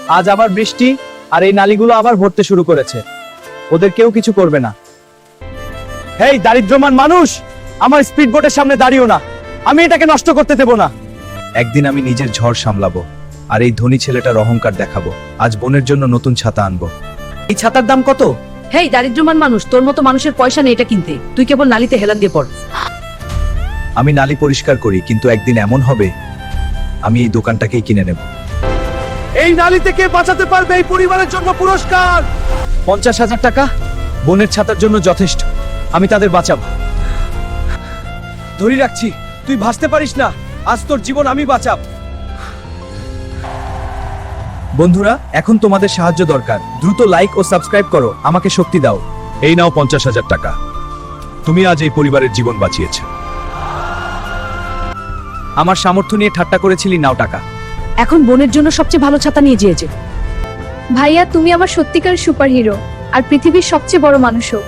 আজ আবার বৃষ্টি, আর এই নালীগুলো আবার ভরতে শুরু করেছে। ওদের কেউ কিছু করবে না। এই দারিদ্রমান মানুষ, আমার স্পিড বোটের সামনে দাঁড়িও না, আমি এটাকে নষ্ট করতে দেব না। একদিন আমি নিজের ঝড় সামলাবো, আর এই ধনী ছেলেটার অহংকার দেখাবো। আজ বোনের জন্য নতুন ছাতা আনবো। এই ছাতার দাম কত? হেই দারিদ্রমান মানুষ, তোর মতো মানুষের পয়সা নেই এটা কিনতে, তুই কেবল নালিতে হেলান দিয়ে পড়। আমি নালী পরিষ্কার করি, কিন্তু একদিন এমন হবে আমি এই দোকানটাকেই কিনে নেব। এই নালী থেকে বাঁচাতে পারবে এই পরিবারের জন্য পুরস্কার 50,000 টাকা। বোনের ছাতার জন্য যথেষ্ট, আমি তাদের বাঁচাবো। ধরে রাখছি, তুই ভাসতে পারিস না, আজ তোর জীবন আমি বাঁচাব। বন্ধুরা, এখন তোমাদের সাহায্য দরকার। দ্রুত লাইক ও সাবস্ক্রাইব করো, আমাকে শক্তি দাও। এই নাও 50,000 টাকা, তুমি আজ এই পরিবারের জীবন বাঁচিয়েছ। আমার সামর্থ্য নিয়ে ঠাট্টা করেছিলি, নাও টাকা। এখন বোনের জন্য সবচেয়ে ভালো ছাতা নিয়ে যেয়েছে। ভাইয়া, তুমি আমার সত্যিকার সুপারহিরো আর পৃথিবীর সবচেয়ে বড় মানুষও।